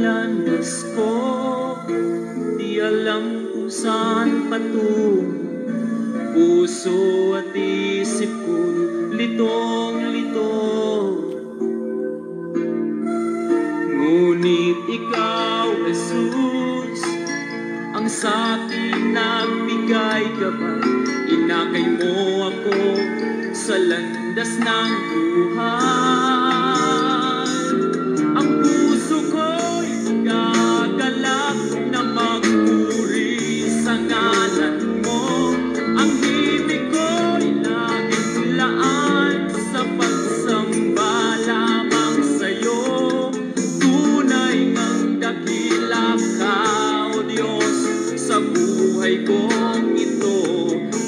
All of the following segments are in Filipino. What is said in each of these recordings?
landas ko, di alam kung saan patungo. Puso at isip ko litong-lito, ngunit ikaw, Jesus, ang sa'kin nagbigay gabay. Inakay mo ako sa landas ng buhay. Ang puso ko'y nagagalak na magpuri sa ngalan mo. Ang himig ko'y laging laan sa pagsamba lamang sa'yo. Tunay ngang dakila ka, O Diyos, sa buhay kong ito.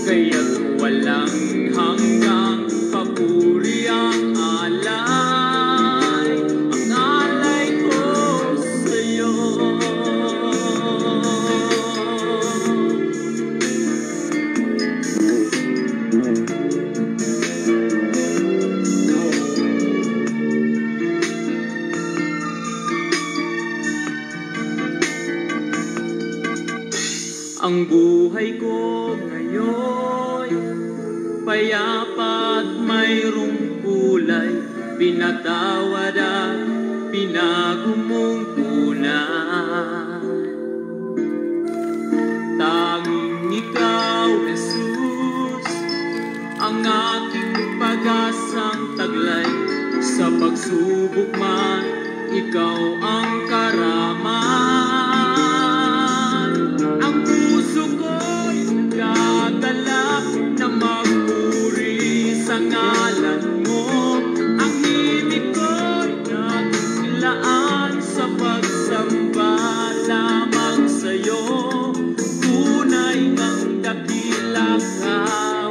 Kaya't walang hanggang papuri ang alay, ang alay ko sa'yo. Ang buhay ko ngayon payapa at mayroong kulay, pinatawad at pinagumong tunay. Tanging ikaw, Jesus, ang aking pag-asang taglay. Sa pagsubok man, ikaw ang karaman. Ang puso ko'y nagagalak na magpuri sa ngalan mo. Ang himig ko'y naglaan sa pagsamba lamang sa'yo. Tunay ngang dakila ka,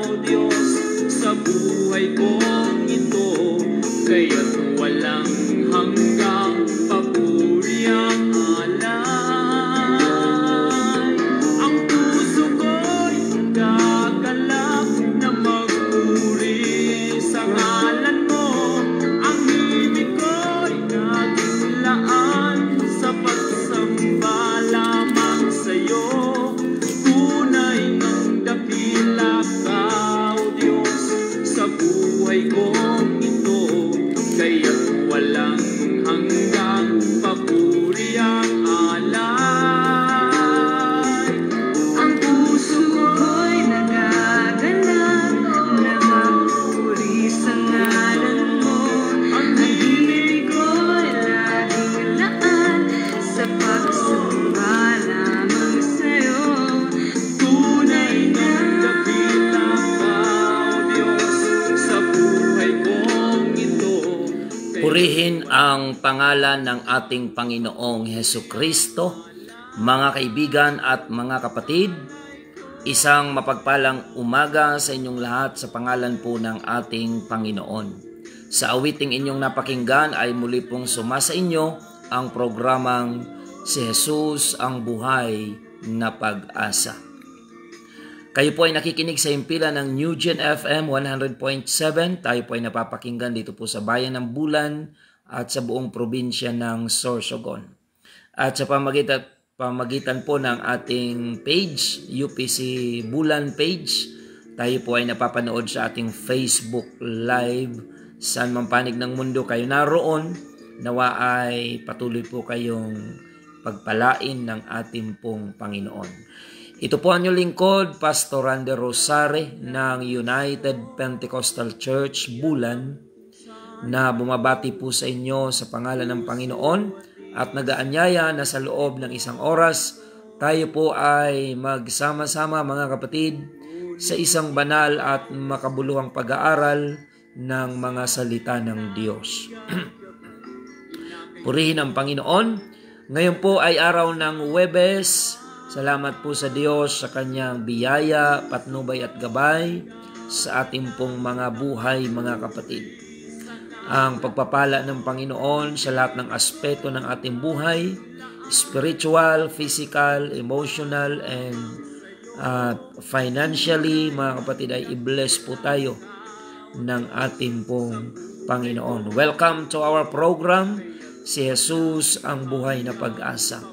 O Diyos, sa buhay kong ito. Kaya't walang hanggang papuri ang alay. Ang puso ko'y nagagalak na magpuri sa ngalan mo. Ang himig ko'y naglaan sa pagsamba lamang sa'yo. Tunay ngang dakila ka, O Diyos, sa buhay kong ito. Kaya't walang hanggang papuri ang alay. Ang puso ko'y nagagalak na magpuri sa ngalan mo. Ang himig ko'y laging laan sa pagsamba lamang sa'yo. Tunay ngang dakila ka, O Diyos, sa buhay kong ito. Purihin ang pangalan ng ating Panginoong Hesukristo. Mga kaibigan at mga kapatid, isang mapagpalang umaga sa inyong lahat sa pangalan po ng ating Panginoon. Sa awiting inyong napakinggan ay muli pong sumasa inyo ang programang Si Jesus ang Buhay na Pag-asa. Kayo po ay nakikinig sa himpilan ng New Gen FM 100.7. Tayo po ay napapakinggan dito po sa Bayan ng Bulan at sa buong probinsya ng Sorsogon. At sa pamagitan po ng ating page, UPC Bulan page, tayo po ay napapanood sa ating Facebook Live. Saan man panig ng mundo kayo naroon, nawa ay patuloy po kayong pagpalain ng ating pong Panginoon. Ito po ang inyong lingkod, Pastor Randy Rosare ng United Pentecostal Church Bulan, na bumabati po sa inyo sa pangalan ng Panginoon at nagaanyaya na sa loob ng isang oras tayo po ay magsama-sama mga kapatid sa isang banal at makabuluhang pag-aaral ng mga salita ng Diyos. Purihin ang Panginoon. Ngayon po ay araw ng Huwebes. Salamat po sa Diyos sa kanyang biyaya, patnubay at gabay sa ating pong mga buhay, mga kapatid. Ang pagpapala ng Panginoon sa lahat ng aspeto ng ating buhay, spiritual, physical, emotional, and financially, mga kapatid, ay i-bless po tayo ng ating pong Panginoon. Welcome to our program, Si Jesus ang Buhay na Pag-asa.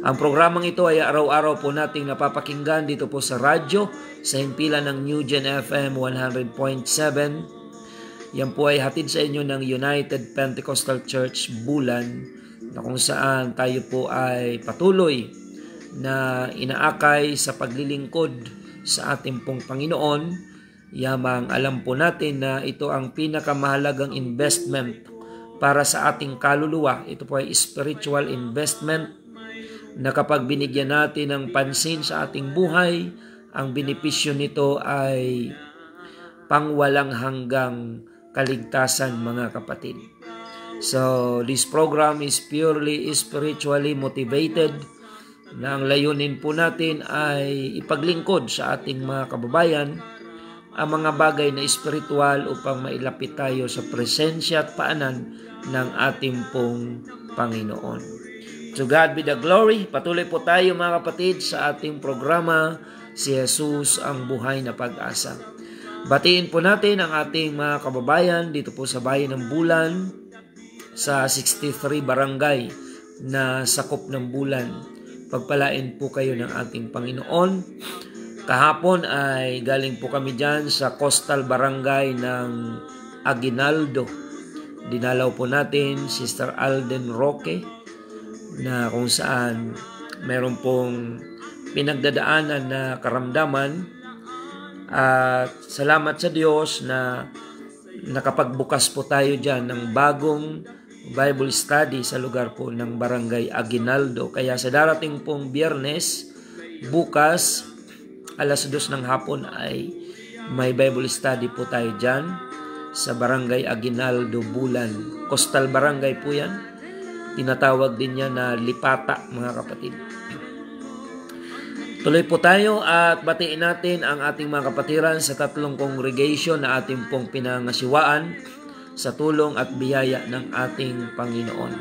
Ang programang ito ay araw-araw po nating napapakinggan dito po sa radyo, sa himpilan ng New Gen FM 100.7. Yan po ay hatid sa inyo ng United Pentecostal Church Bulan, na kung saan tayo po ay patuloy na inaakay sa paglilingkod sa ating pong Panginoon. Yamang alam po natin na ito ang pinakamahalagang investment para sa ating kaluluwa. Ito po ay spiritual investment na kapag binigyan natin ng pansin sa ating buhay, ang benepisyo nito ay pangwalang hanggang kaligtasan, mga kapatid. So, this program is purely spiritually motivated, na ang layunin po natin ay ipaglingkod sa ating mga kababayan ang mga bagay na espiritual upang mailapit tayo sa presensya at paanan ng ating pong Panginoon. To God be the glory. Patuloy po tayo, mga kapatid, sa ating programa, Si Jesus ang Buhay na Pag-asa. Batiin po natin ang ating mga kababayan dito po sa Bayan ng Bulan, sa 63 barangay na sakop ng Bulan. Pagpalain po kayo ng ating Panginoon. Kahapon ay galing po kami dyan sa coastal barangay ng Aguinaldo. Dinalaw po natin Sister Alden Roque, na kung saan meron pong pinagdadaanan na karamdaman. At salamat sa Diyos na nakapagbukas po tayo dyan ng bagong Bible study sa lugar po ng barangay Aguinaldo. Kaya sa darating pong Biyernes, bukas, alas 2 ng hapon ay may Bible study po tayo dyan sa barangay Aguinaldo, Bulan. Coastal barangay po yan. Tinatawag din niya na Lipata, mga kapatid. Tuloy po tayo at batiin natin ang ating mga kapatiran sa 3 congregation na ating pong pinangasiwaan sa tulong at biyaya ng ating Panginoon.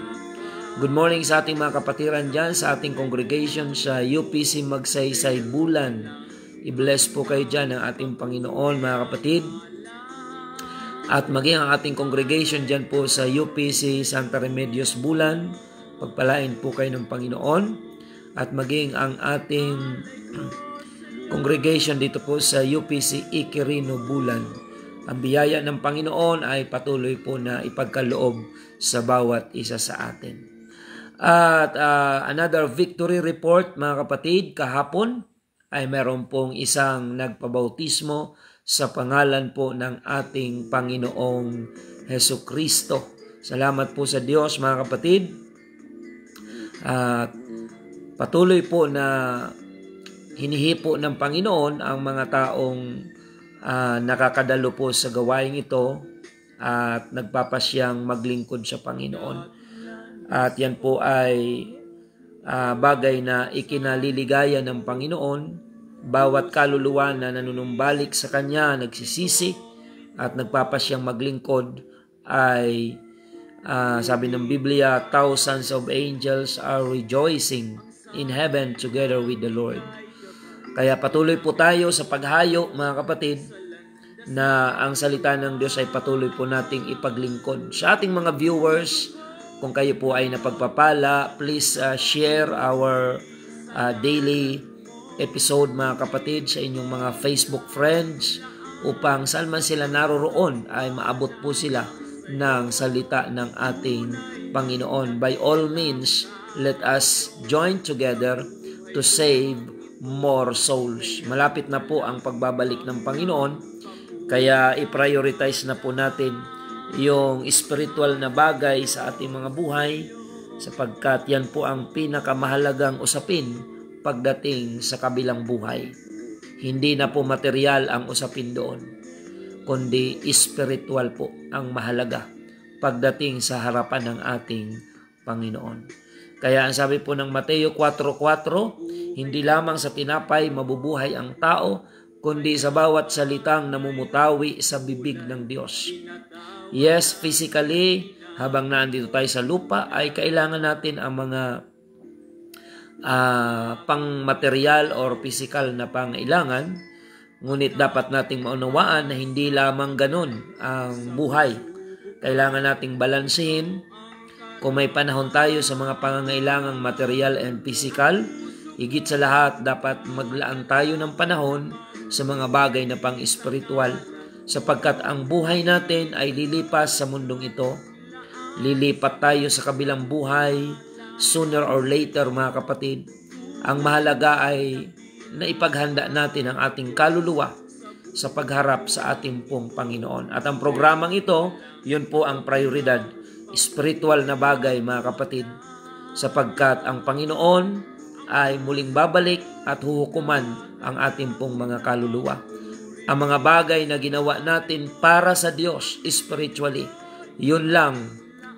Good morning sa ating mga kapatiran dyan sa ating congregation sa UPC Magsaysay, Bulan. I-bless po kayo dyan ng ating Panginoon, mga kapatid. At maging ang ating congregation dyan po sa UPC Santa Remedios, Bulan. Pagpalain po kayo ng Panginoon. At maging ang ating congregation dito po sa UPC Iquirino, Bulan. Ang biyaya ng Panginoon ay patuloy po na ipagkaloob sa bawat isa sa atin. At another victory report, mga kapatid, kahapon ay meron pong isang nagpabautismo sa pangalan po ng ating Panginoong Hesukristo. Salamat po sa Diyos, mga kapatid. At patuloy po na hinihipo ng Panginoon ang mga taong nakakadalo po sa gawain ito at nagpapasyang maglingkod sa Panginoon. At yan po ay bagay na ikinaliligaya ng Panginoon. Bawat kaluluwa na nanunumbalik sa Kanya, nagsisisi at nagpapasyang maglingkod ay sabi ng Biblia, thousands of angels are rejoicing in heaven together with the Lord. Kaya patuloy po tayo sa paghayo, mga kapatid, na ang salita ng Diyos ay patuloy po nating ipaglingkod. Sa ating mga viewers, kung kayo po ay napagpapala, please share our daily episode, mga kapatid, sa inyong mga Facebook friends upang saan man sila naroroon ay maabot po sila ng salita ng ating Panginoon. By all means, let us join together to save more souls. Malapit na po ang pagbabalik ng Panginoon, kaya i-prioritize na po natin yung spiritual na bagay sa ating mga buhay, sapagkat yan po ang pinakamahalagang usapin pagdating sa kabilang buhay. Hindi na po material ang usapin doon, kundi spiritual po ang mahalaga pagdating sa harapan ng ating Panginoon. Kaya ang sabi po ng Mateo 4:4, hindi lamang sa tinapay mabubuhay ang tao, kundi sa bawat salitang namumutawi sa bibig ng Diyos. Yes, physically, habang naandito tayo sa lupa, ay kailangan natin ang mga pang-material or physical na pangailangan. Ngunit dapat nating maunawaan na hindi lamang ganun ang buhay. kailangan nating balansehin. Kung may panahon tayo sa mga pangangailangang material and physical, higit sa lahat dapat maglaan tayo ng panahon sa mga bagay na pang-espiritual, sapagkat ang buhay natin ay lilipas sa mundong ito. Lilipat tayo sa kabilang buhay sooner or later, mga kapatid. Ang mahalaga ay naipaghanda natin ang ating kaluluwa sa pagharap sa ating pong Panginoon. At ang programang ito, yun po ang prioridad, spiritual na bagay, mga kapatid, sapagkat ang Panginoon ay muling babalik at huhukuman ang ating pong mga kaluluwa. Ang mga bagay na ginawa natin para sa Diyos spiritually, yun lang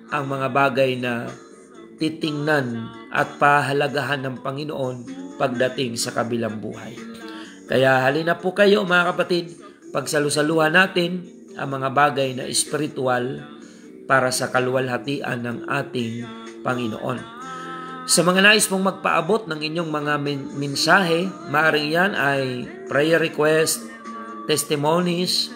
ang mga bagay na titingnan at pahalagahan ng Panginoon pagdating sa kabilang buhay. Kaya halina po kayo, mga kapatid, pagsalusaluhan natin ang mga bagay na espiritual para sa kaluwalhatian ng ating Panginoon. Sa mga nais pong magpaabot ng inyong mga mensahe, maaaring yan ay prayer request, testimonies,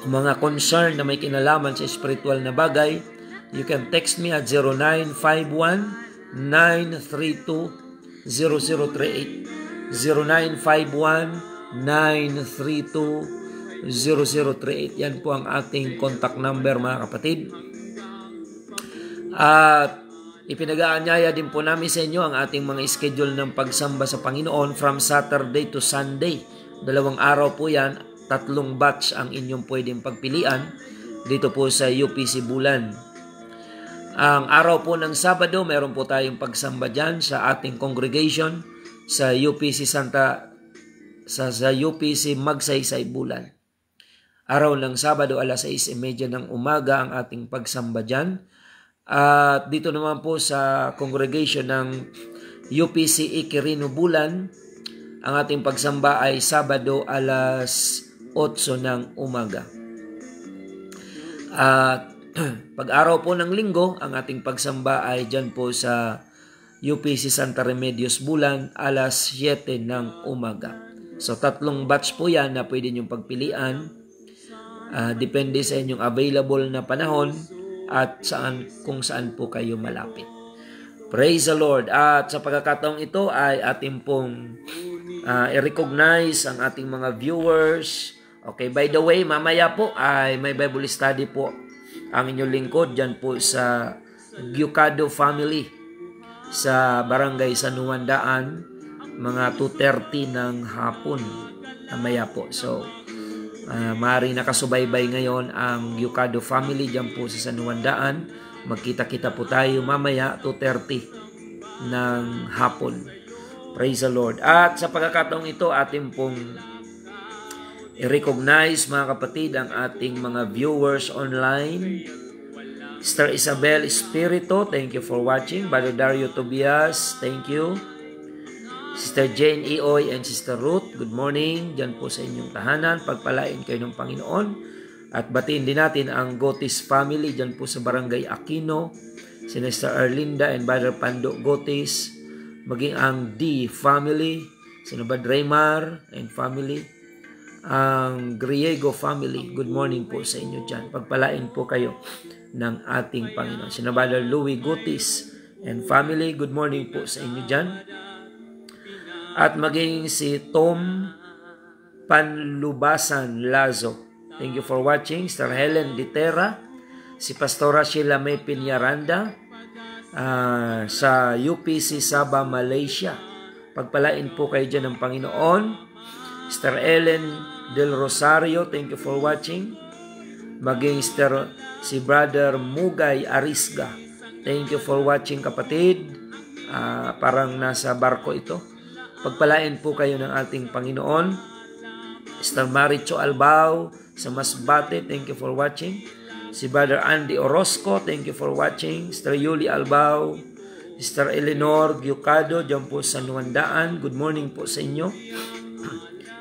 mga concern na may kinalaman sa spiritual na bagay. You can text me at 0951-932-0038. 0951-932-0038. Yan po ang ating contact number, mga kapatid. At ipinag-aanyaya din po namin sa inyo ang ating mga schedule ng pagsamba sa Panginoon from Saturday to Sunday. 2 araw po yan, 3 batch ang inyong pwedeng pagpilian dito po sa UPC Bulan. Ang araw po ng Sabado, meron po tayong pagsamba dyan sa ating congregation sa UPC sa UPC Magsaysay Bulan. Araw ng Sabado, alas 6:30 ng umaga ang ating pagsamba dyan. At dito naman po sa congregation ng UPC Iquirino Bulan, ang ating pagsamba ay Sabado alas 8 ng umaga. At pag-araw po ng Linggo, ang ating pagsamba ay dyan po sa UPC Santa Remedios Bulan, alas 7 ng umaga. So 3 batch po yan na pwede niyong pagpilian. Depende sa inyong available na panahon at kung saan po kayo malapit. Praise the Lord. At sa pagkakataong ito ay ating pong i-recognize ang ating mga viewers. Okay, by the way, mamaya po ay may Bible study po ang inyong lingkod dyan po sa Gyucado Family sa Barangay San Juan Daan, mga 2:30 ng hapon mamaya po. So maaaring nakasubaybay ngayon ang Gyucado Family dyan po sa San Juan Daan. Magkita-kita po tayo mamaya 2:30 ng hapon. Praise the Lord. At sa pagkakataong ito, ating pong i-recognize, mga kapatid, ang ating mga viewers online. Sister Isabel Espirito, thank you for watching. Brother Dario Tobias, thank you. Sister Jane Ioy and Sister Ruth, good morning. Diyan po sa inyong tahanan, pagpalain kayo ng Panginoon. At batiin din natin ang Gotis family diyan po sa Barangay Aquino, si Sister Erlinda and Brother Pando Gotis, maging ang D family, si Brother Raymar and family, ang Griego family. Good morning po sa inyo diyan. Pagpalain po kayo ng ating Panginoon. Si Brother Louis Gotis and family, good morning po sa inyo diyan. At maging si Tom Panlubasan Lazo, thank you for watching. Sister Helen Ditera, si Pastora Sheila May Piñaranda sa UPC Sabah, Malaysia. Pagpalain po kayo dyan ng Panginoon. Sister Ellen Del Rosario, thank you for watching. Maging si Brother Mugay Arisga, thank you for watching, kapatid. Parang nasa barko ito. Pagpalain po kayo ng ating Panginoon. Sister Maricho Albao sa Masbate, thank you for watching. Si Brother Andy Orozco, thank you for watching. Sister Yuli Albao, Sister Eleanor Gyucado, dyan po sa Nuandaan, good morning po sa inyo.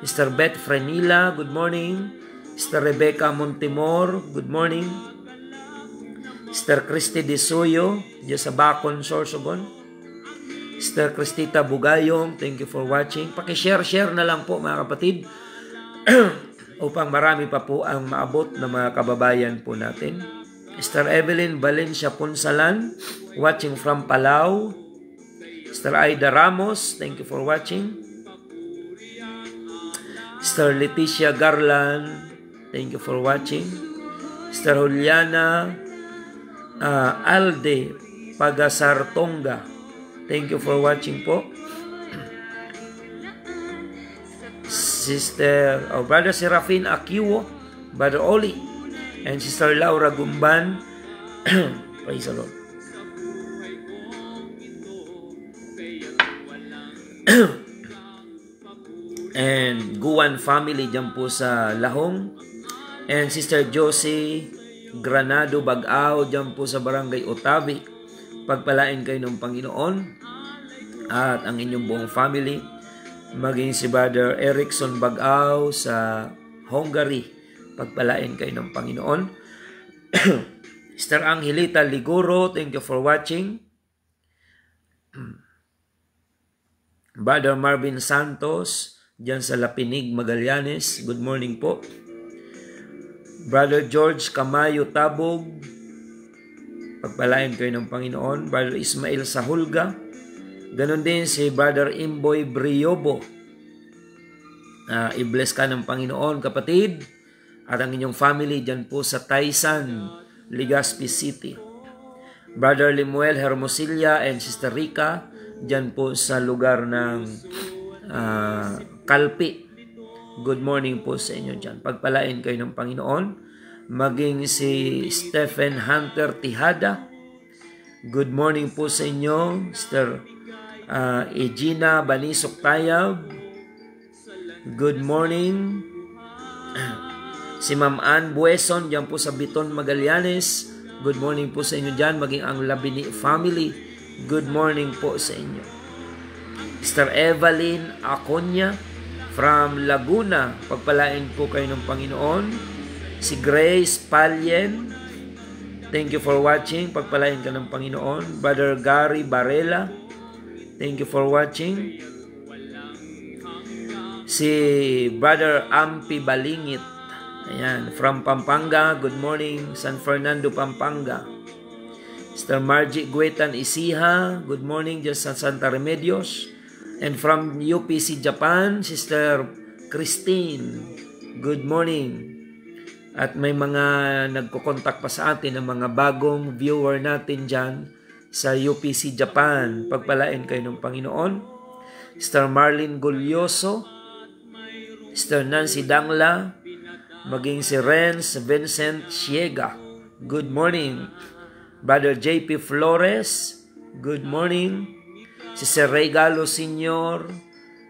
Sister Beth Frenila, good morning. Sister Rebecca Montemor, good morning. Sister Christy Desuyo, dyan sa Bacon, Sorsogon. Sister Cristita Bugayong, thank you for watching. Pakishare na lang po, mga kapatid. upang marami pa po ang maabot na mga kababayan po natin. Sister Evelyn Valencia Punsalan, watching from Palau. Sister Aida Ramos, thank you for watching. Sister Leticia Garland, thank you for watching. Sister Juliana Alde Pagasartonga, thank you for watching po. Sister Brother Serafin Akiwo, Brother Oli, and Sister Laura Gumban. Praise the Lord. And Guan family dyan po sa Lahong. And Sister Josie Granado Bagao dyan po sa Barangay Otavi. Pagpalain kayo ng Panginoon at ang inyong buong family. Maging si Brother Erickson Bagao sa Hungary. Pagpalain kayo ng Panginoon. Sister Angelita Liguro, thank you for watching. Brother Marvin Santos, dyan sa Lapinig, Magallanes, good morning po. Brother George Camayo Tabog, pagpalain kayo ng Panginoon. Brother Ismail Sahulga, ganon din si Brother Imboy Briobo. I-bless ka ng Panginoon, kapatid, at ang inyong family dyan po sa Taysan, Legazpi City. Brother Limuel Hermosilla and Sister Rica, dyan po sa lugar ng Kalpi. Good morning po sa inyo dyan. Pagpalain kayo ng Panginoon. Maging si Stephen Hunter Tihada, good morning po sa inyo. Sister Egina Banisok Tayab, good morning. Si Ma'am Ann Bueson, dyan po sa Biton, Magallanes, good morning po sa inyo dyan. Maging ang Labini family, good morning po sa inyo. Sister Evelyn Aconya from Laguna, pagpalain po kayo ng Panginoon. Si Grace Palyen, thank you for watching, pagpalain ka ng Panginoon. Brother Gary Barela, thank you for watching. Si Brother Ampi Balingit, ayan, from Pampanga, good morning, San Fernando, Pampanga. Sister Margie Guetan Isiha, good morning, just sa Santa Remedios. And from UPC Japan, Sister Christine, good morning. At may mga nagko-contact pa sa atin, ng mga bagong viewer natin dyan sa UPC Japan. Pagpalain kayo ng Panginoon. Sister Marlene Gulyoso, Sister Nancy Dangla, maging si Renz Vincent Siega, good morning. Brother JP Flores, good morning. Si Sir Regalo Senior,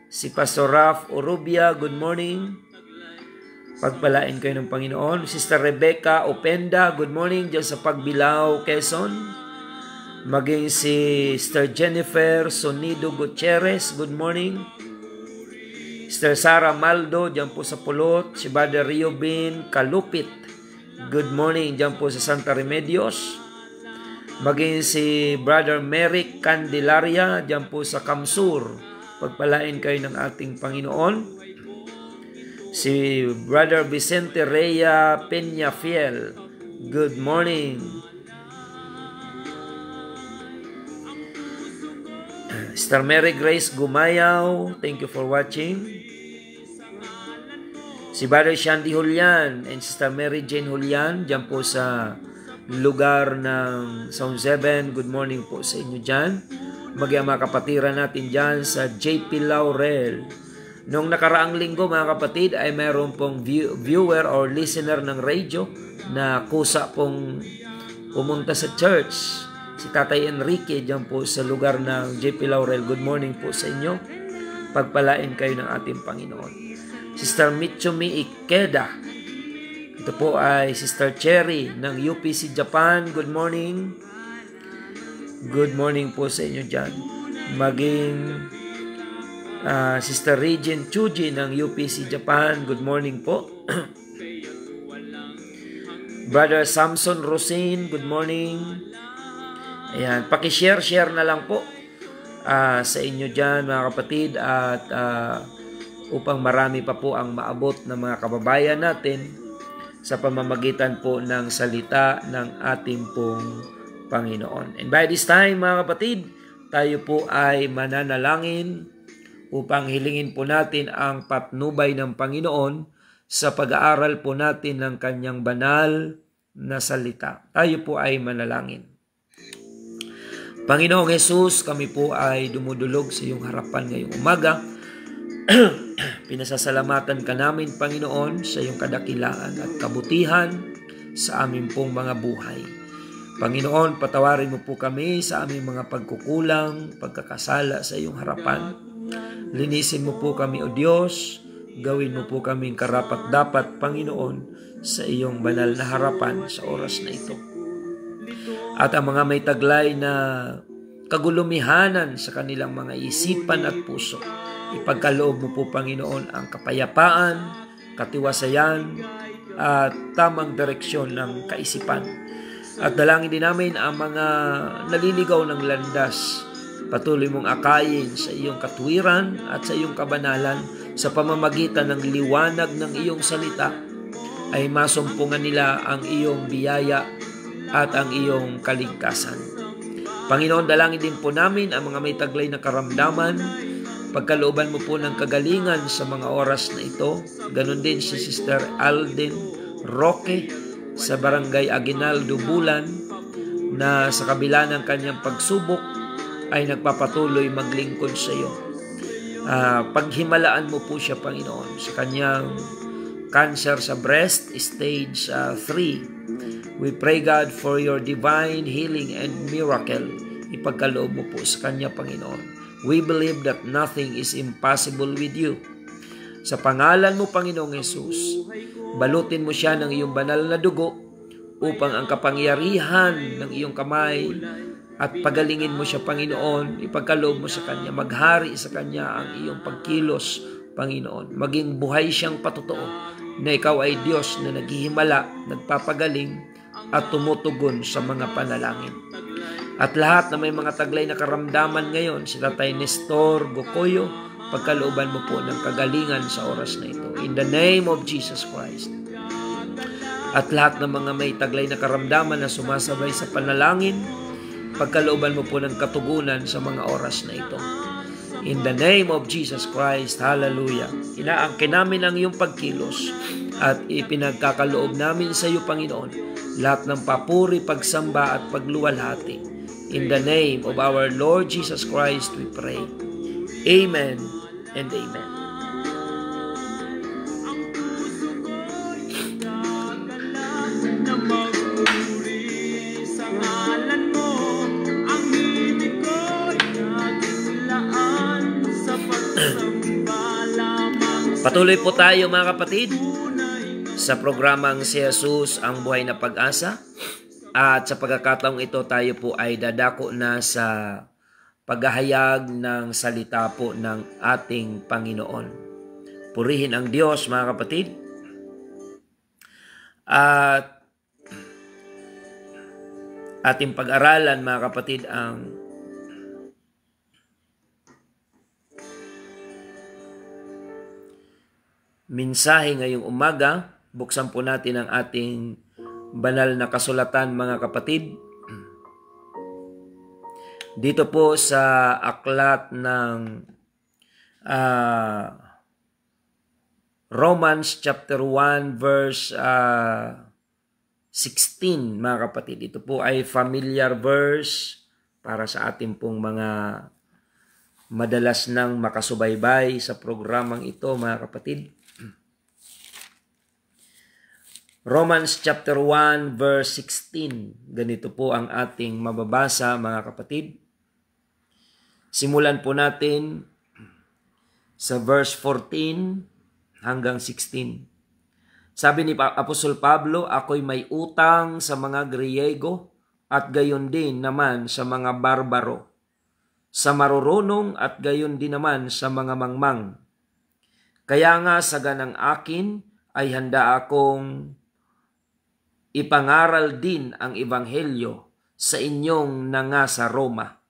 si Pastor Raf Orubia, good morning. Pagpalain kayo ng Panginoon. Sister Rebecca Openda, good morning dyan sa Pagbilao, Quezon. Maging si Sister Jennifer Sonido Gutierrez, good morning. Sister Sara Maldo, dyan po sa Pulot. Si Brother Rio Bin Kalupit, good morning dyan po sa Santa Remedios. Maging si Brother Merrick Candelaria, dyan po sa Kamsur. Pagpalain kayo ng ating Panginoon. Si Brother Vicente Rhea Peñafiel, good morning. Sister Mary Grace Gumayaw, thank you for watching. Si Brother Shandy Julian and Sister Mary Jane Julian, dyan po sa lugar ng Sound 7, good morning po sa inyo dyan. Mga kapatiran natin dyan sa JP Laurel. Nung nakaraang linggo mga kapatid ay mayroon pong viewer or listener ng radio na kusa pong pumunta sa church. Si Tatay Enrique dyan po sa lugar ng JP Laurel. Good morning po sa inyo. Pagpalain kayo ng ating Panginoon. Sister Mitsumi Ikeda. Ito po ay Sister Cherry ng UPC Japan. Good morning. Good morning po sa inyo dyan. Maging Sister Regine Chuji ng UPC Japan. Good morning po. Brother Samson Rosin, good morning. Ayan, paki-share na lang po sa inyo dyan mga kapatid. At upang marami pa po ang maabot ng mga kababayan natin sa pamamagitan po ng salita ng ating pong Panginoon. And by this time, mga kapatid, tayo po ay mananalangin upang hilingin po natin ang patnubay ng Panginoon sa pag-aaral po natin ng kanyang banal na salita. Tayo po ay manalangin. Panginoong Jesus, kami po ay dumudulog sa iyong harapan ngayong umaga. Pinasasalamatan ka namin, Panginoon, sa iyong kadakilaan at kabutihan sa aming pong mga buhay. Panginoon, patawarin mo po kami sa aming mga pagkukulang, pagkakasala sa iyong harapan. Linisin mo po kami, O Diyos. Gawin mo po kaming karapat-dapat, Panginoon, sa iyong banal na harapan sa oras na ito. At ang mga may taglay na kagulumihanan sa kanilang mga isipan at puso, ipagkaloob mo po, Panginoon, ang kapayapaan, katiwasayan, at tamang direksyon ng kaisipan. At dalangin din namin ang mga naliligaw ng landas. Patuloy mong akayin sa iyong katwiran at sa iyong kabanalan sa pamamagitan ng liwanag ng iyong salita ay masumpungan nila ang iyong biyaya at ang iyong kaligtasan. Panginoon, dalangin din po namin ang mga may taglay na karamdaman. Pagkalooban mo po ng kagalingan sa mga oras na ito. Ganon din si Sister Alden Roque sa Barangay Aguinaldo, Bulan, na sa kabila ng kanyang pagsubok ay nagpapatuloy maglingkod sa iyo. Paghimalaan mo po siya, Panginoon, sa kanyang cancer sa breast, stage 3. We pray, God, for your divine healing and miracle. Ipagkaloob mo po sa kanya, Panginoon. We believe that nothing is impossible with you. Sa pangalan mo, Panginoong Jesus, balutin mo siya ng iyong banal na dugo upang ang kapangyarihan ng iyong kamay at pagalingin mo siya, Panginoon. Ipagkaloob mo sa kanya, maghari sa kanya ang iyong pagkilos, Panginoon. Maging buhay siyang patotoo na ikaw ay Diyos na naghihimala, nagpapagaling at tumutugon sa mga panalangin. At lahat na may mga taglay na karamdaman ngayon, si Tatay Nestor Gocoyo, pagkalooban mo po ng kagalingan sa oras na ito. In the name of Jesus Christ. At lahat ng mga may taglay na karamdaman na sumasabay sa panalangin, pagkalooban mo po ng katugunan sa mga oras na ito. In the name of Jesus Christ, hallelujah. Inaangkin namin ang iyong pagkilos at ipinagkakaloob namin sa iyo, Panginoon, lahat ng papuri, pagsamba at pagluwalhati. In the name of our Lord Jesus Christ, we pray. Amen and amen. Na magpuri sa ngalan mo, ang himig ko'y naglaan sa pagsamba lamang sa Patuloy po tayo, mga kapatid, sa programang Si Jesus ang Buhay na Pag-asa. At sa pagkakataong ito, tayo po ay dadako na sa paghahayag ng salita po ng ating Panginoon. Purihin ang Diyos, mga kapatid. At ating pag-aralan, mga kapatid, ang mensahe ngayong umaga. Buksan po natin ang ating banal na kasulatan, mga kapatid. Dito po sa aklat ng Romans chapter 1 verse 16, mga kapatid. Ito po ay familiar verse para sa ating pong mga madalas nang makasubaybay sa programang ito, mga kapatid. Romans chapter 1 verse 16. Ganito po ang ating mababasa, mga kapatid. Simulan po natin sa verse 14 hanggang 16. Sabi ni Apostol Pablo, ako'y may utang sa mga Griego at gayon din naman sa mga barbaro, sa marurunong at gayon din naman sa mga mangmang. Kaya nga sa ganang akin ay handa akong ipangaral din ang ebanghelyo sa inyong nanga sa Roma,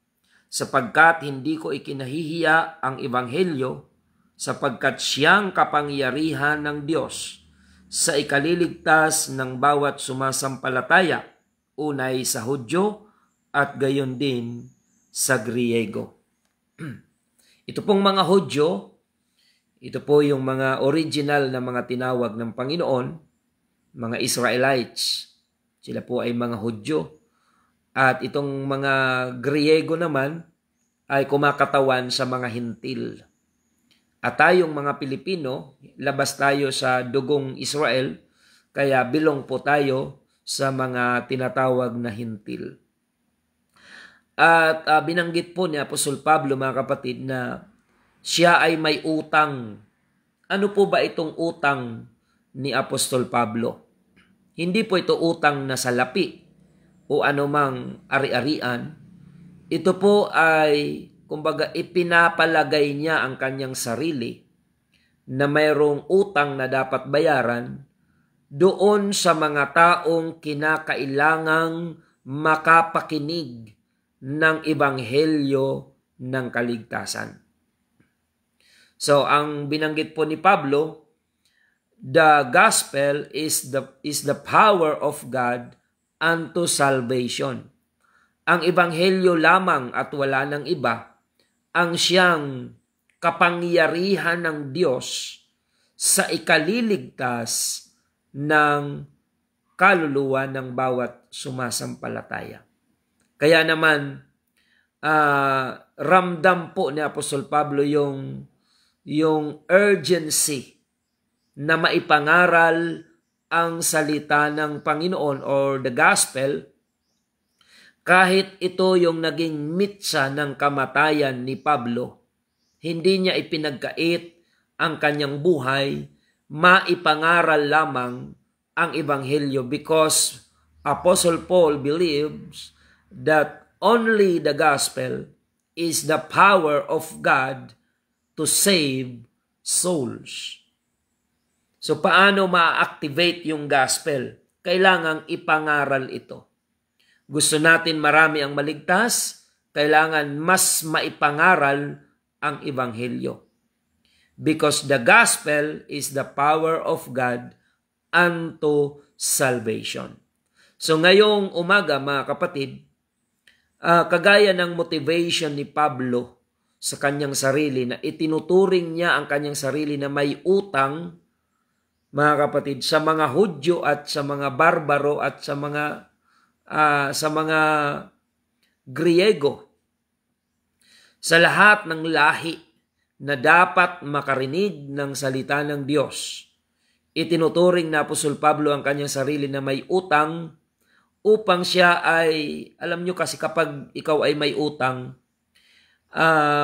sapagkat hindi ko ikinahihiya ang ebanghelyo sapagkat siyang kapangyarihan ng Diyos sa ikaliligtas ng bawat sumasampalataya, unay sa Hudyo at gayon din sa Griego. Ito pong mga Hudyo, ito po yung mga original na mga tinawag ng Panginoon, mga Israelites. Sila po ay mga Hudyo. At itong mga Griego naman ay kumakatawan sa mga Hintil. At tayong mga Pilipino, labas tayo sa dugong Israel, kaya bilong po tayo sa mga tinatawag na Hintil. At binanggit po ni Apostol Pablo, mga kapatid, na siya ay may utang. Ano po ba itong utang ni Apostol Pablo? Hindi po ito utang na salapi o anumang ari-arian. Ito po ay, kumbaga, ipinapalagay niya ang kanyang sarili na mayroong utang na dapat bayaran doon sa mga taong kinakailangang makapakinig ng ebanghelyo ng kaligtasan. So, ang binanggit po ni Pablo, the gospel is the power of God unto salvation. Ang ebanghelyo lamang at wala ng iba ang siyang kapangyarihan ng Diyos sa ikaliligtas ng kaluluwa ng bawat sumasampalataya. Kaya naman, ramdam po ni Apostol Pablo yung urgency na maipangaral ang salita ng Panginoon or the gospel, kahit ito yung naging mitsa ng kamatayan ni Pablo. Hindi niya ipinagkait ang kanyang buhay, maipangaral lamang ang ebanghelyo, because Apostle Paul believes that only the gospel is the power of God to save souls. So paano ma-activate yung gospel? Kailangang ipangaral ito. Gusto natin marami ang maligtas, kailangan mas maipangaral ang ebanghelyo. Because the gospel is the power of God unto salvation. So ngayong umaga, mga kapatid, kagaya ng motivation ni Pablo sa kanyang sarili, na itinuturing niya ang kanyang sarili na may utang, mga kapatid, sa mga Hudyo at sa mga barbaro at sa mga Griego, sa lahat ng lahi na dapat makarinig ng salita ng Diyos. Itinuturing na Apostol Pablo ang kanyang sarili na may utang upang siya ay, alam nyo kasi kapag ikaw ay may utang,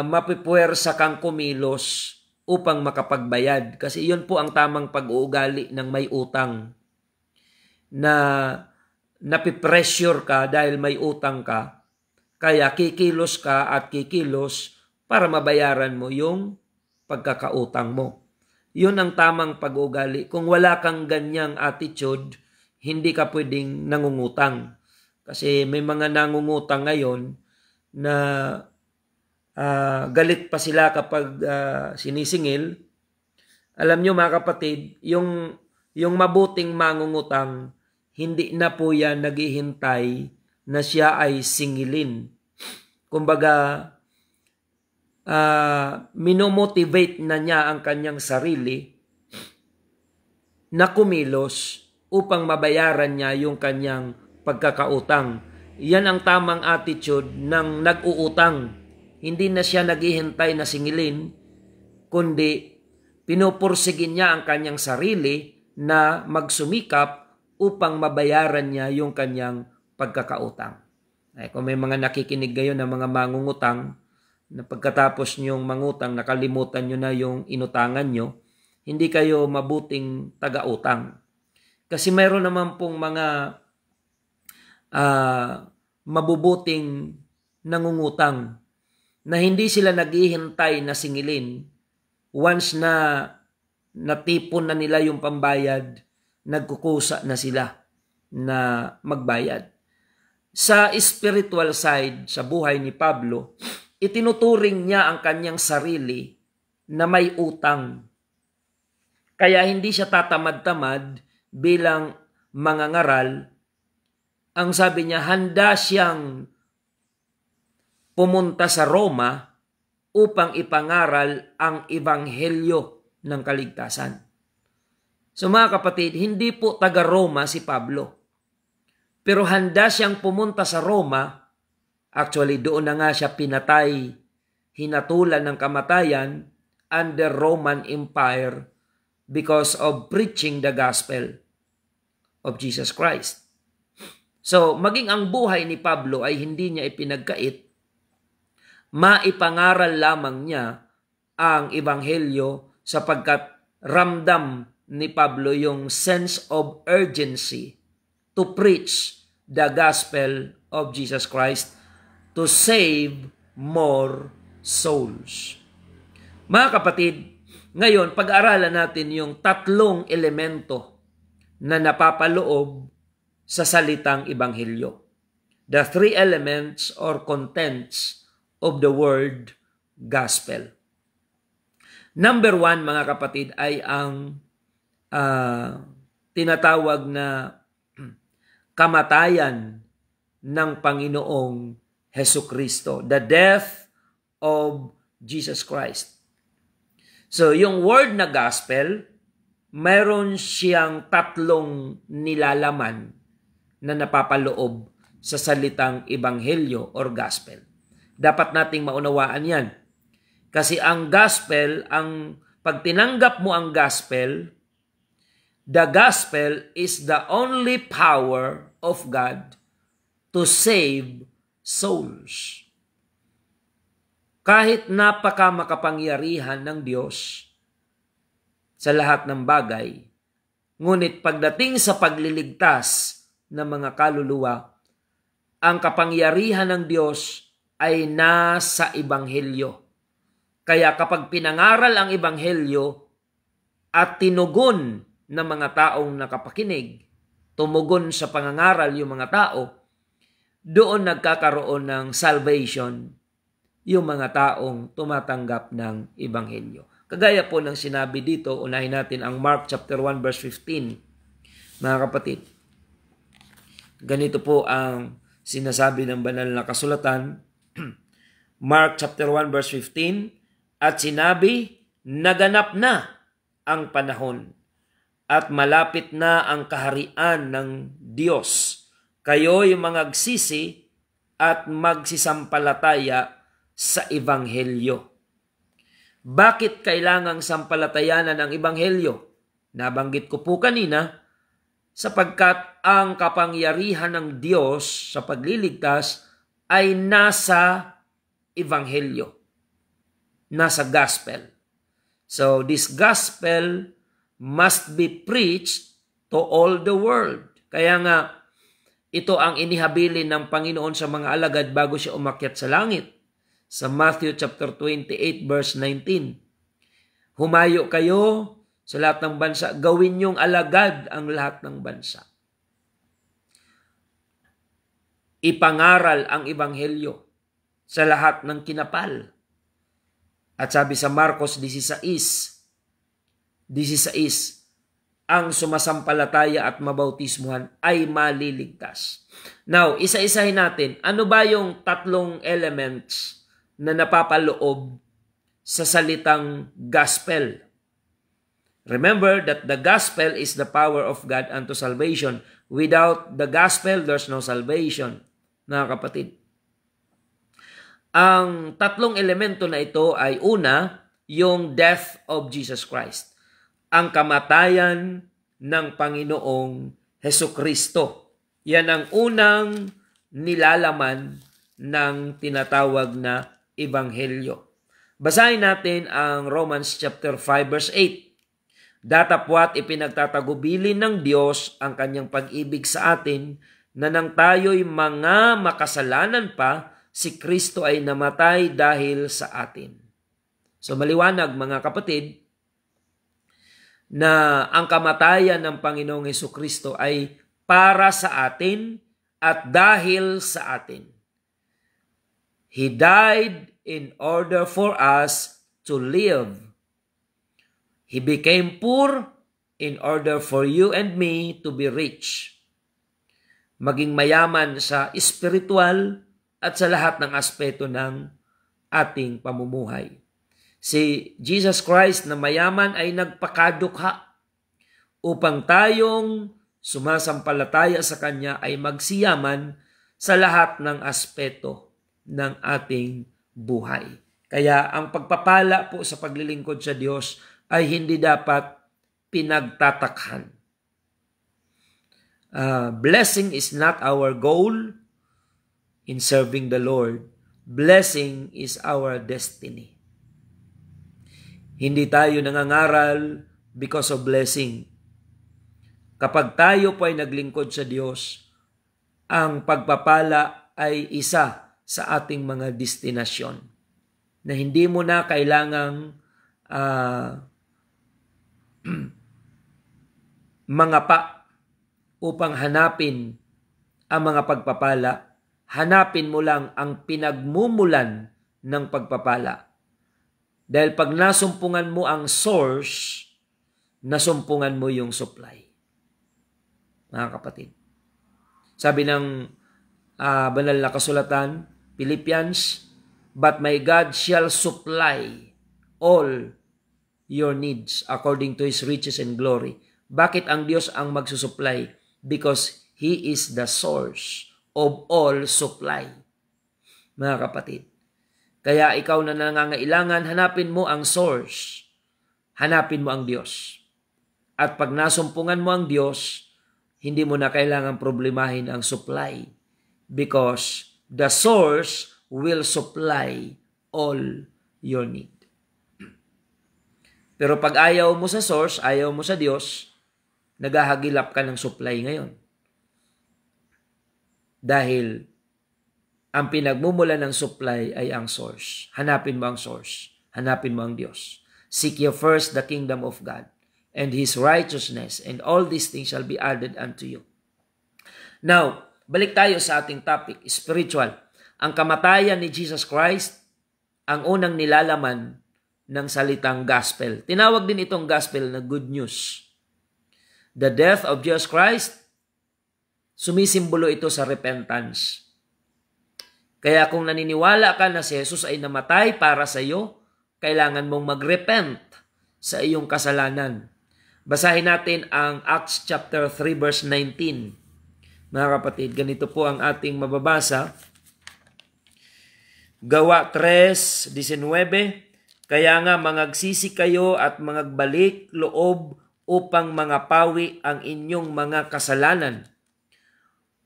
mapipuwersa kang kumilos upang makapagbayad. Kasi yun po ang tamang pag-uugali ng may utang. Na napipressure ka dahil may utang ka, kaya kikilos ka at kikilos para mabayaran mo yung pagkakautang mo. Yun ang tamang pag-uugali. Kung wala kang ganyang attitude, hindi ka pwedeng nangungutang. Kasi may mga nangungutang ngayon na galit pa sila kapag sinisingil. Alam nyo, mga kapatid, yung mabuting mangungutang, hindi na po yan naghihintay na siya ay singilin. Kumbaga, minomotivate na niya ang kanyang sarili na kumilos upang mabayaran niya yung kanyang pagkakautang. Yan ang tamang attitude ng nag-uutang. Hindi na siya naghihintay na singilin, kundi pinupursigin niya ang kanyang sarili na magsumikap upang mabayaran niya yung kanyang pagkakautang. Kung may mga nakikinig ngayon ng mga mangungutang, na pagkatapos niyong mangutang, nakalimutan niyo na yung inutangan niyo, hindi kayo mabuting taga-utang. Kasi mayroon naman pong mga mabubuting nangungutang na hindi sila naghihintay na singilin. Once na natipon na nila yung pambayad, nagkukusa na sila na magbayad. Sa spiritual side, sa buhay ni Pablo, itinuturing niya ang kanyang sarili na may utang. Kaya hindi siya tatamad-tamad bilang mangangaral. Ang sabi niya, handa siyang pumunta sa Roma upang ipangaral ang ebanghelyo ng kaligtasan. So mga kapatid, hindi po taga-Roma si Pablo. Pero handa siyang pumunta sa Roma. Actually, doon na nga siya pinatay, hinatulan ng kamatayan under Roman Empire because of preaching the gospel of Jesus Christ. So, maging ang buhay ni Pablo ay hindi niya ipinagkait, maipangaral lamang niya ang ebanghelyo sapagkat ramdam ni Pablo yung sense of urgency to preach the gospel of Jesus Christ to save more souls. Mga kapatid, ngayon pag-aaralan natin yung tatlong elemento na napapaloob sa salitang ebanghelyo. The three elements or contents of the word gospel. Number one, mga kapatid, ay ang tinatawag na kamatayan ng Panginoong Hesukristo. The death of Jesus Christ. So, yung word na gospel, mayroon siyang tatlong nilalaman na napapaloob sa salitang ebanghelyo or gospel. Dapat nating maunawaan yan. Kasi ang gospel, pag tinanggap mo ang gospel, the gospel is the only power of God to save souls. Kahit napakamakapangyarihan ng Diyos sa lahat ng bagay, ngunit pagdating sa pagliligtas ng mga kaluluwa, ang kapangyarihan ng Diyos ay nasa ebanghelyo. Kaya kapag pinangaral ang ebanghelyo at tinugon ng mga taong nakapakinig, tumugon sa pangangaral yung mga tao, doon nagkakaroon ng salvation yung mga taong tumatanggap ng ebanghelyo. Kagaya po ng sinabi dito, unahin natin ang Mark chapter 1 verse 15. Mga kapatid, ganito po ang sinasabi ng banal na kasulatan. Mark chapter 1 verse 15, at sinabi, naganap na ang panahon at malapit na ang kaharian ng Diyos. Kayo'y magagsisi at magsisampalataya sa ebanghelyo. Bakit kailangang sampalatayanan ang ebanghelyo? Nabanggit ko po kanina, sapagkat ang kapangyarihan ng Diyos sa pagliligtas ay nasa ebanghelyo, nasa gospel. So this gospel must be preached to all the world. Kaya nga, ito ang inihabilin ng Panginoon sa mga alagad bago siya umakyat sa langit. Sa Matthew chapter 28 verse 19. Humayo kayo sa lahat ng bansa, gawin niyong alagad ang lahat ng bansa. Ipangaral ang ebanghelyo sa lahat ng kinapal. At sabi sa Marcos 16, ang sumasampalataya at mabautismuhan ay maliligtas. Now, isa-isahin natin, ano ba yung tatlong elements na napapaloob sa salitang gospel? Remember that the gospel is the power of God unto salvation. Without the gospel, there's no salvation. Mga kapatid, ang tatlong elemento na ito ay una, yung death of Jesus Christ. Ang kamatayan ng Panginoong Hesukristo. Yan ang unang nilalaman ng tinatawag na ebanghelyo. Basahin natin ang Romans chapter 5 verse 8. Datapwat ipinagtatagubilin ng Diyos ang kanyang pag-ibig sa atin na nang tayo'y mga makasalanan pa, si Kristo ay namatay dahil sa atin. So maliwanag mga kapatid, na ang kamatayan ng Panginoong Hesukristo ay para sa atin at dahil sa atin. He died in order for us to live He became poor in order for you and me to be rich. Maging mayaman sa espiritual at sa lahat ng aspeto ng ating pamumuhay. Si Jesus Christ na mayaman ay nagpakadukha upang tayong sumasampalataya sa Kanya ay magsiyaman sa lahat ng aspeto ng ating buhay. Kaya ang pagpapala po sa paglilingkod sa Diyos ay hindi dapat pinagtatakhan. Blessing is not our goal in serving the Lord. Blessing is our destiny. Hindi tayo nangangaral because of blessing. Kapag tayo po ay naglingkod sa Diyos, ang pagpapala ay isa sa ating mga destinasyon na hindi mo na kailangang mangapa upang hanapin ang mga pagpapala. Hanapin mo lang ang pinagmumulan ng pagpapala. Dahil pag nasumpungan mo ang source, nasumpungan mo yung supply. Mga kapatid. Sabi ng banal na kasulatan, Philippians, but my God shall supply all your needs according to His riches and glory. Bakit ang Diyos ang magsusupply? Because He is the source of all supply. Mga kapatid. Kaya ikaw na nangangailangan, hanapin mo ang source. Hanapin mo ang Diyos. At pag nasumpungan mo ang Diyos, hindi mo na kailangan problemahin ang supply. Because the source will supply all your need. Pero pag ayaw mo sa source, ayaw mo sa Diyos, naghahagilap ka ng supply ngayon. Dahil ang pinagmumula ng supply ay ang source. Hanapin mo ang source. Hanapin mo ang Diyos. Seek ye first the kingdom of God and His righteousness, and all these things shall be added unto you. Now, balik tayo sa ating topic, spiritual. Ang kamatayan ni Jesus Christ, ang unang nilalaman ng salitang gospel. Tinawag din itong gospel na good news. The death of Jesus Christ, sumisimbolo ito sa repentance. Kaya kung naniniwala ka na si Jesus ay namatay para sa iyo, kailangan mong mag-repent sa iyong kasalanan. Basahin natin ang Acts chapter 3 verse 19. Mga kapatid, ganito po ang ating mababasa. Gawa 3:19. Kaya nga mangagsisi kayo at mangagbalik loob upang mangapawi ang inyong mga kasalanan,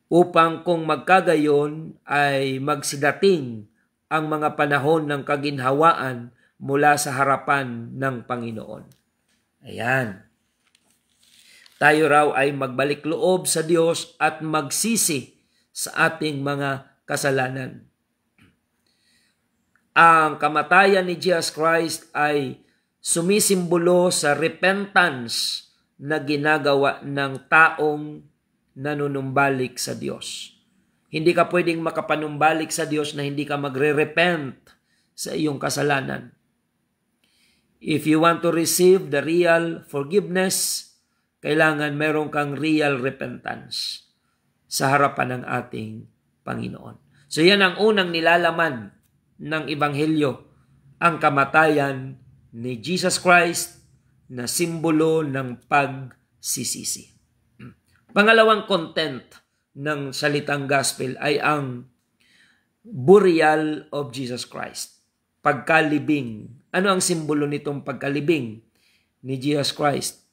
upang kung magkagayon ay magsidating ang mga panahon ng kaginhawaan mula sa harapan ng Panginoon. Ayan. Tayo raw ay magbalik loob sa Diyos at magsisi sa ating mga kasalanan. Ang kamatayan ni Jesus Christ ay sumisimbolo sa repentance na ginagawa ng taong nanunumbalik sa Diyos. Hindi ka pwedeng makapanumbalik sa Diyos na hindi ka magre-repent sa iyong kasalanan. If you want to receive the real forgiveness, kailangan meron kang real repentance sa harapan ng ating Panginoon. So yan ang unang nilalaman ng Ebanghelyo, ang kamatayan ni Jesus Christ na simbolo ng pagsisisi. Pangalawang content ng salitang gospel ay ang burial of Jesus Christ. Pagkalibing. Ano ang simbolo nitong pagkalibing ni Jesus Christ?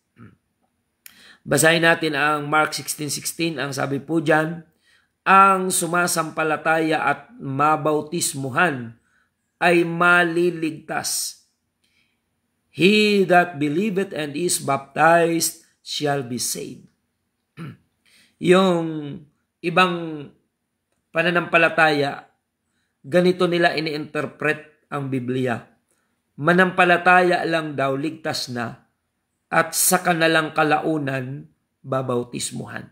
Basahin natin ang Mark 16:16. Ang sabi po dyan, ang sumasampalataya at mabautismuhan ay maliligtas. He that believeth and is baptized shall be saved. Yung ibang pananampalataya, ganito nila ini-interpret ang Biblia. Manampalataya lang daw, ligtas na, at sa kanilang kalaunan, babautismuhan.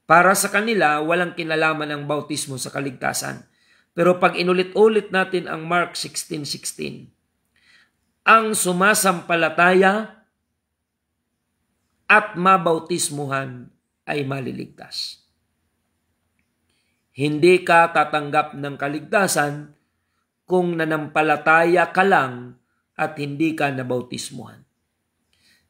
Para sa kanila, walang kinalaman ang bautismo sa kaligtasan. Pero pag inulit-ulit natin ang Mark 16:16, ang sumasampalataya at mabautismuhan ay maliligtas. Hindi ka tatanggap ng kaligtasan kung nanampalataya ka lang at hindi ka nabautismuhan.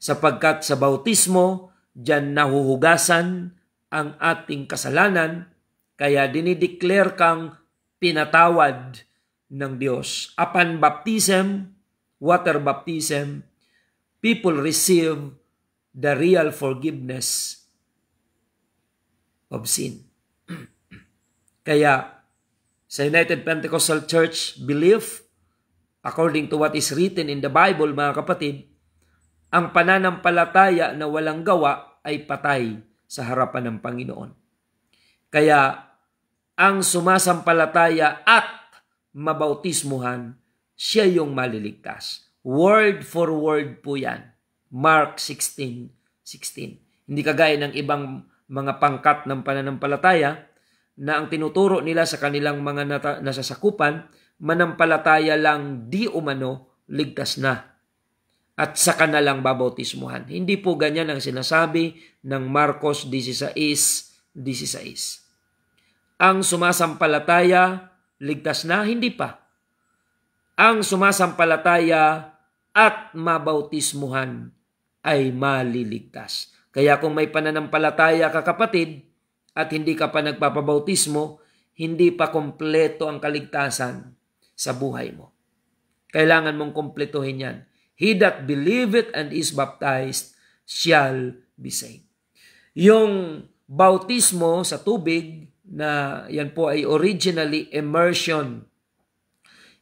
Sapagkat sa bautismo, diyan nahuhugasan ang ating kasalanan, kaya dinideclare kang pinatawad ng Diyos. Upon baptism, water baptism, people receive the real forgiveness of sin. Kaya sa United Pentecostal Church belief, according to what is written in the Bible, mga kapatid, ang pananampalataya na walang gawa ay patay sa harapan ng Panginoon. Kaya ang sumasampalataya at mabautismuhan, siya yung maliligtas. Word for word po yan. Mark 16:16. Hindi kagaya ng ibang mga pangkat ng pananampalataya na ang tinuturo nila sa kanilang mga nasasakupan, manampalataya lang di umano, ligtas na. At saka na lang babautismuhan. Hindi po ganyan ang sinasabi ng Marcos 16:16. Ang sumasampalataya, ligtas na, hindi pa. Ang sumasampalataya at mabautismuhan ay maliligtas. Kaya kung may pananampalataya ka, kapatid, at hindi ka pa nagpapabautismo, hindi pa kompleto ang kaligtasan sa buhay mo. Kailangan mong kompletuhin yan. He that believeth and is baptized shall be saved. Yung bautismo sa tubig, na yan po ay originally immersion.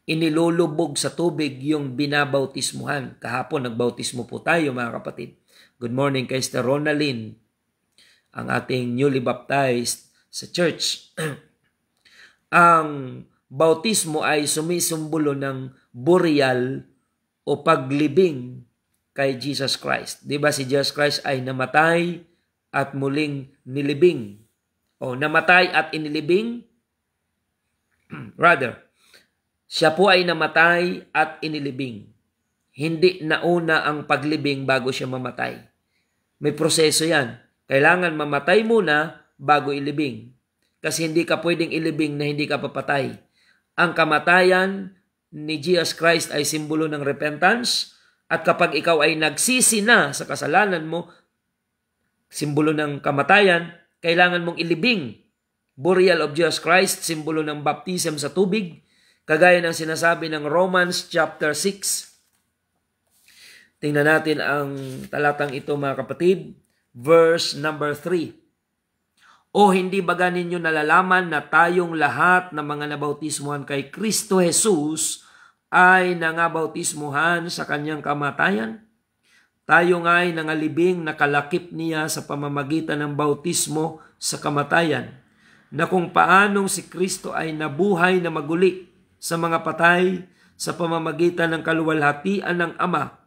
Inilulubog sa tubig yung binabautismuhan. Kahapon nagbautismo po tayo, mga kapatid. Good morning kay Sister Ronalyn, ang ating newly baptized sa church. Ang bautismo ay sumisimbolo ng burial o paglibing kay Jesus Christ. Di ba si Jesus Christ ay namatay at muling nilibing? O namatay at inilibing? Rather, siya po ay namatay at inilibing. Hindi nauna ang paglibing bago siya mamatay. May proseso yan. Kailangan mamatay muna bago ilibing. Kasi hindi ka pwedeng ilibing na hindi ka papatay. Ang kamatayan ni Jesus Christ ay simbolo ng repentance, at kapag ikaw ay nagsisi na sa kasalanan mo, simbolo ng kamatayan, kailangan mong ilibing. Burial of Jesus Christ, simbolo ng baptism sa tubig, kagaya ng sinasabi ng Romans chapter 6. Tingnan natin ang talatang ito, mga kapatid, verse number 3. O hindi ba ninyo nalalaman na tayong lahat ng mga nabautismuhan kay Kristo Jesus ay nangabautismuhan sa kanyang kamatayan? Tayo nga ay nangalibing nakalakip niya sa pamamagitan ng bautismo sa kamatayan, na kung paanong si Kristo ay nabuhay na maguli sa mga patay sa pamamagitan ng kaluwalhatian ng Ama,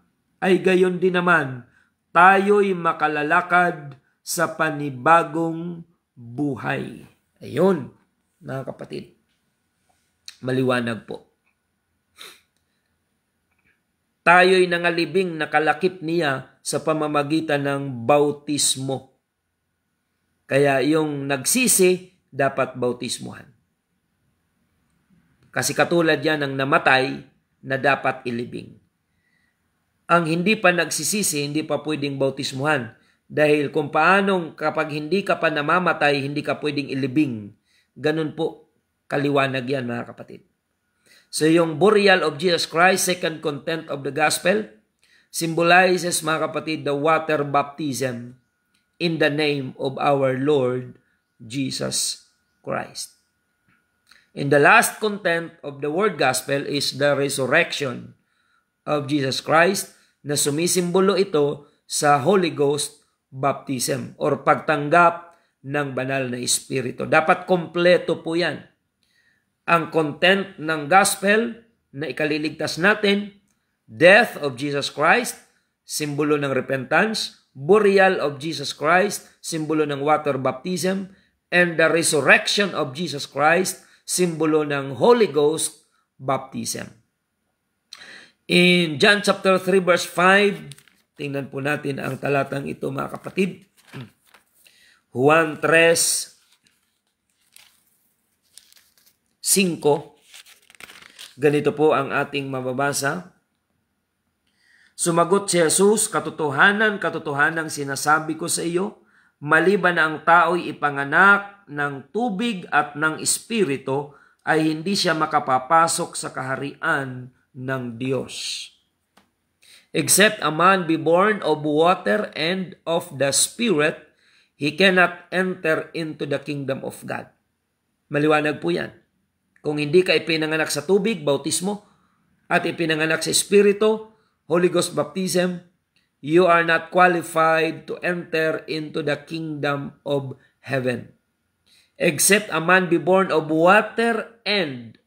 ay gayon din naman tayo'y makalalakad sa panibagong buhay. Ayun, mga kapatid. Maliwanag po. Tayo'y nangalibing nakalakip niya sa pamamagitan ng bautismo. Kaya yung nagsisi, dapat bautismuhan. Kasi katulad yan ng namatay na dapat ilibing. Ang hindi pa nagsisisi, hindi pa pwedeng bautismuhan. Dahil kung paanong kapag hindi ka pa namamatay, hindi ka pwedeng ilibing. Ganun po, kaliwanag yan, mga kapatid. So yung burial of Jesus Christ, second content of the gospel, symbolizes, mga kapatid, the water baptism in the name of our Lord Jesus Christ. And the last content of the word gospel is the resurrection of Jesus Christ, na sumisimbolo ito sa Holy Ghost baptism or pagtanggap ng banal na Espiritu. Dapat kompleto po yan. Ang content ng gospel na ikaliligtas natin, death of Jesus Christ, simbolo ng repentance, burial of Jesus Christ, simbolo ng water baptism, and the resurrection of Jesus Christ, simbolo ng Holy Ghost baptism. In John chapter 3 verse 5, tingnan po natin ang talatang ito mga kapatid. Juan 3:5. Ganito po ang ating mababasa. Sumagot si Jesus, katotohanan, katotohanan sinasabi ko sa iyo, maliban na ang tao'y ipanganak ng tubig at ng espiritu, ay hindi siya makapapasok sa kaharian ng Diyos. Except a man be born of water and of the Spirit, he cannot enter into the kingdom of God. Maliwanag po yan. Kung hindi ka ipinanganak sa tubig, bautismo, at ipinanganak sa Espiritu, Holy Ghost baptism, you are not qualified to enter into the kingdom of heaven. Except a man be born of water and,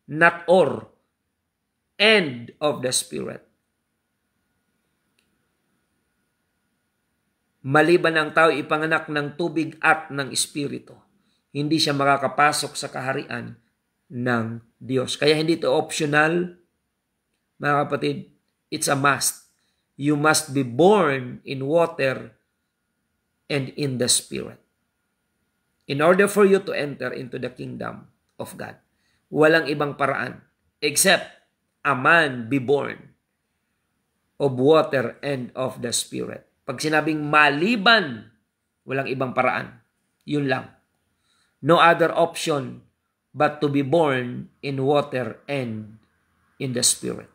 not or, and of the Spirit. Maliban ang tao ipanganak ng tubig at ng Espiritu, hindi siya makakapasok sa kaharian ng Diyos. Kaya hindi ito optional, mga kapatid. It's a must. You must be born in water and in the Spirit in order for you to enter into the kingdom of God. Walang ibang paraan except a man be born of water and of the Spirit. Pag sinabing maliban, walang ibang paraan. Yun lang. No other option but to be born in water and in the Spirit.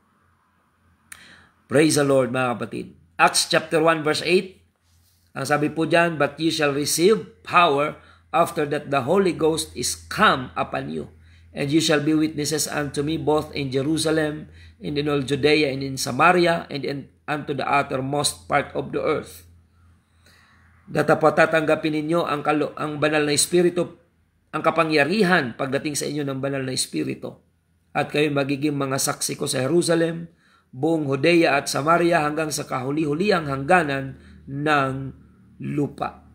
Praise the Lord, mga kapatid. Acts chapter 1 verse 8, ang sabi po dyan, but you shall receive power after that the Holy Ghost is come upon you, and you shall be witnesses unto me both in Jerusalem, and in all Judea, and in Samaria, and unto the uttermost part of the earth. Tatanggapin ninyo ang banal na Espiritu, ang kapangyarihan pagdating sa inyo ng banal na Espiritu. At kayo magiging mga saksi ko sa Jerusalem, buong Judea at Samaria, hanggang sa kahuli-huliang hangganan ng lupa.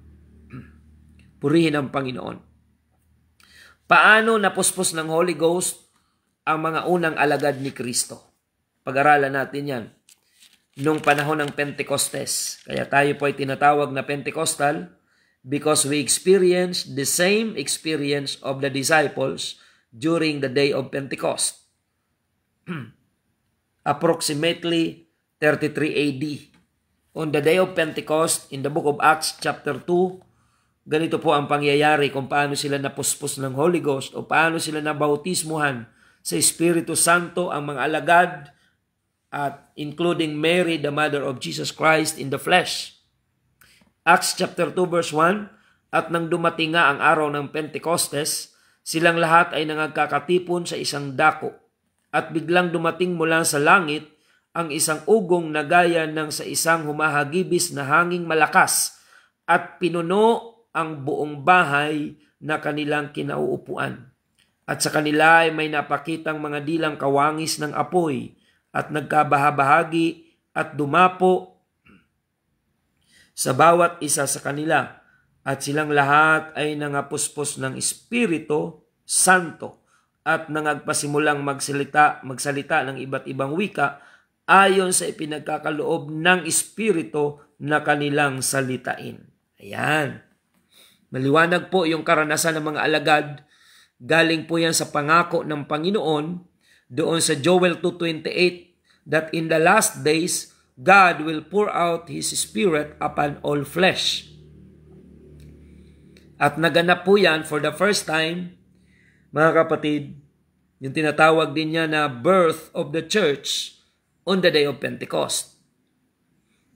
Purihin ang Panginoon. Paano napuspos ng Holy Ghost ang mga unang alagad ni Kristo? Pag-aralan natin yan. Nung panahon ng Pentecostes. Kaya tayo po ay tinatawag na Pentecostal because we experienced the same experience of the disciples during the day of Pentecost. Approximately 33 AD. On the day of Pentecost, in the book of Acts chapter 2, ganito po ang pangyayari kung paano sila napuspos ng Holy Ghost o paano sila nabautismuhan sa Espiritu Santo ang mga alagad at including Mary, the mother of Jesus Christ in the flesh. Acts chapter 2 verse 1, at nang dumating nga ang araw ng Pentecostes, silang lahat ay nangagkakatipon sa isang dako. At biglang dumating mula sa langit ang isang ugong na gaya ng sa isang humahagibis na hanging malakas at pinuno ang buong bahay na kanilang kinauupuan. At sa kanila ay may napakitang mga dilang kawangis ng apoy at nagkabahabahagi at dumapo sa bawat isa sa kanila. At silang lahat ay nangapuspos ng Espiritu Santo at nangagpasimulang magsalita ng iba't ibang wika ayon sa ipinagkakaloob ng Espiritu na kanilang salitain. Ayan. Maliwanag po yung karanasan ng mga alagad. Galing po yan sa pangako ng Panginoon doon sa Joel 2:28 that in the last days God will pour out His Spirit upon all flesh. At naganap po yan for the first time, mga kapatid, yung tinatawag din niya na birth of the church on the day of Pentecost.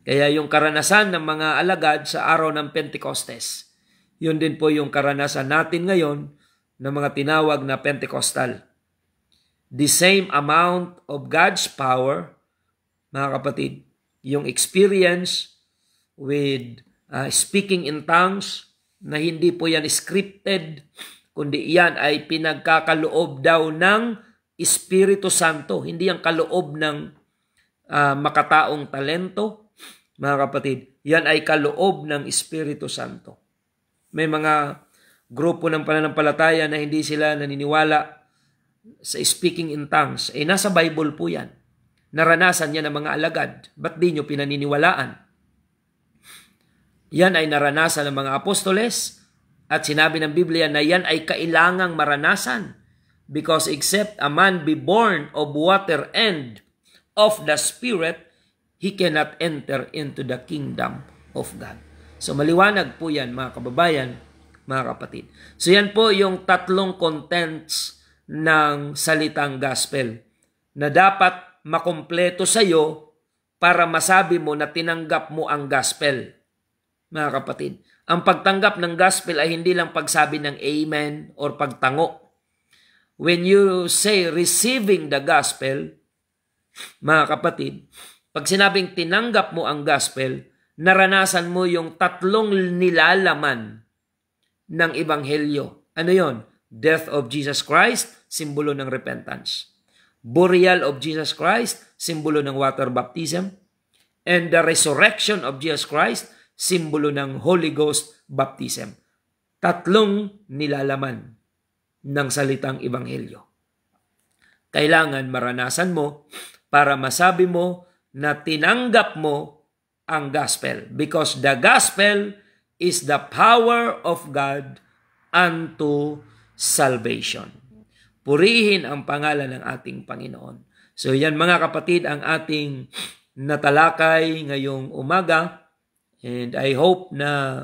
Kaya yung karanasan ng mga alagad sa araw ng Pentecostes, yun din po yung karanasan natin ngayon ng mga tinawag na Pentecostal. The same amount of God's power, mga kapatid, yung experience with speaking in tongues, na hindi po yan scripted, kundi yan ay pinagkakaloob daw ng Espiritu Santo. Hindi ang kaloob ng makataong talento, mga kapatid. Yan ay kaloob ng Espiritu Santo. May mga grupo ng pananampalataya na hindi sila naniniwala sa speaking in tongues. Nasa Bible po yan. Naranasan niya ng mga alagad. Ba't di nyo pinaniniwalaan? Yan ay naranasan ng mga apostoles at sinabi ng Biblia na yan ay kailangang maranasan. Because except a man be born of water and of the Spirit, he cannot enter into the kingdom of God. So maliwanag po yan mga kababayan, mga kapatid. So yan po yung tatlong contents ng salitang gospel na dapat makumpleto sa iyo para masabi mo na tinanggap mo ang gospel. Mga kapatid, ang pagtanggap ng gospel ay hindi lang pagsabi ng amen or pagtango. When you say receiving the gospel, mga kapatid, pag sinabing tinanggap mo ang gospel, naranasan mo yung tatlong nilalaman ng ebanghelyo. Ano yon? Death of Jesus Christ, simbolo ng repentance. Burial of Jesus Christ, simbolo ng water baptism. And the resurrection of Jesus Christ, simbolo ng Holy Ghost baptism. Tatlong nilalaman ng salitang ebanghelyo. Kailangan maranasan mo para masabi mo na tinanggap mo ang gospel. Because the gospel is the power of God unto salvation. Purihin ang pangalan ng ating Panginoon. So yan mga kapatid ang ating natalakay ngayong umaga. And I hope na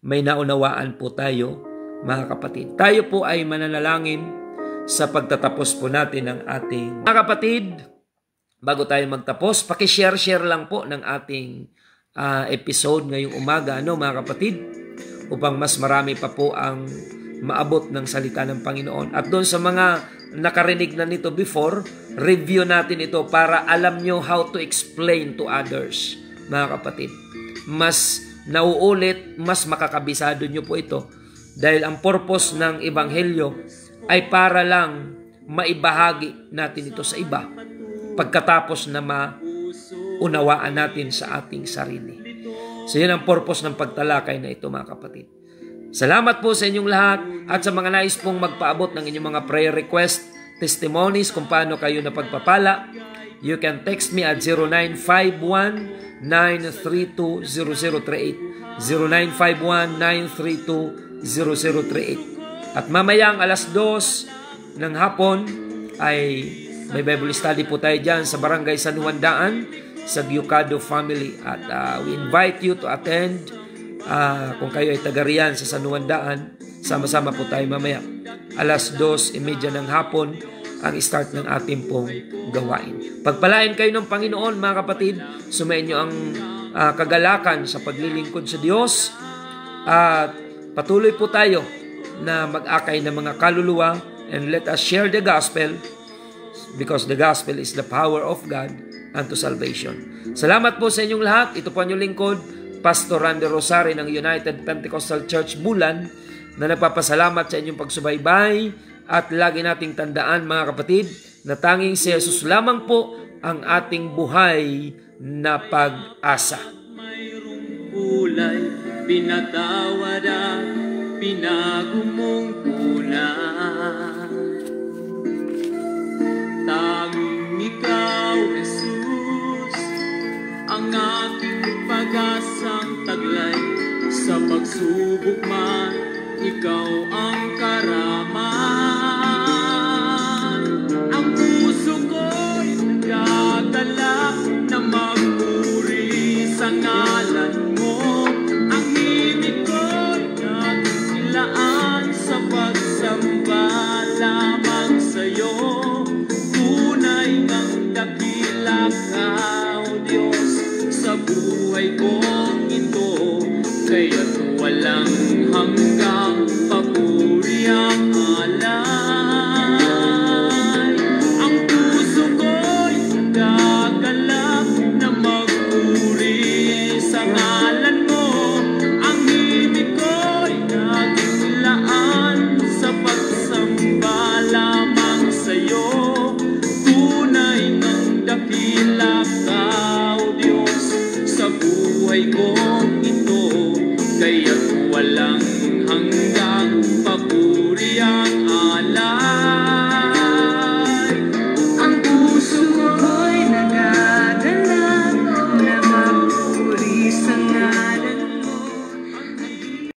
may naunawaan po tayo mga kapatid. Tayo po ay mananalangin sa pagtatapos po natin ng ating mga kapatid. Bago tayo magtapos, pakishare-share lang po ng ating episode ngayong umaga, mga kapatid, upang mas marami pa po ang maabot ng salita ng Panginoon. At doon sa mga nakarinig na nito before, review natin ito para alam nyo how to explain to others, mga kapatid. Mas nauulit, mas makakabisado nyo po ito. Dahil ang purpose ng ebanghelyo ay para lang maibahagi natin ito sa iba pagkatapos na maunawaan natin sa ating sarili. So yan ang purpose ng pagtalakay na ito mga kapatid. Salamat po sa inyong lahat at sa mga nais pong magpaabot ng inyong mga prayer request, testimonies kung paano kayo napagpapala. You can text me at 0951-932-0038 0951-932-0038. At mamayang alas 2 ng hapon ay may Bible study po tayo dyan sa Barangay San Juan Daan sa Diocado Family. At we invite you to attend. Kung kayo ay taga riyan sa San Juan Daan, sama-sama po tayo mamaya. Alas 2:30 ng hapon ang start ng ating pong gawain. Pagpalain kayo ng Panginoon mga kapatid. Sumayin nyo ang kagalakan sa paglilingkod sa Diyos. At patuloy po tayo na mag-akay ng mga kaluluwa and let us share the gospel because the gospel is the power of God unto salvation. Salamat po sa inyong lahat. Ito po ang inyong lingkod, Pastor Randy Rosari ng United Pentecostal Church Bulan, na nagpapasalamat sa inyong pagsubaybay at lagi nating tandaan mga kapatid na tanging si Jesus lamang po ang ating buhay na pag-asa. Mayroong kulay, pinatawad at pinagumong punan. Tanging ikaw, Jesus, ang aking pag-asang taglay. Sa pagsubok man, ikaw ang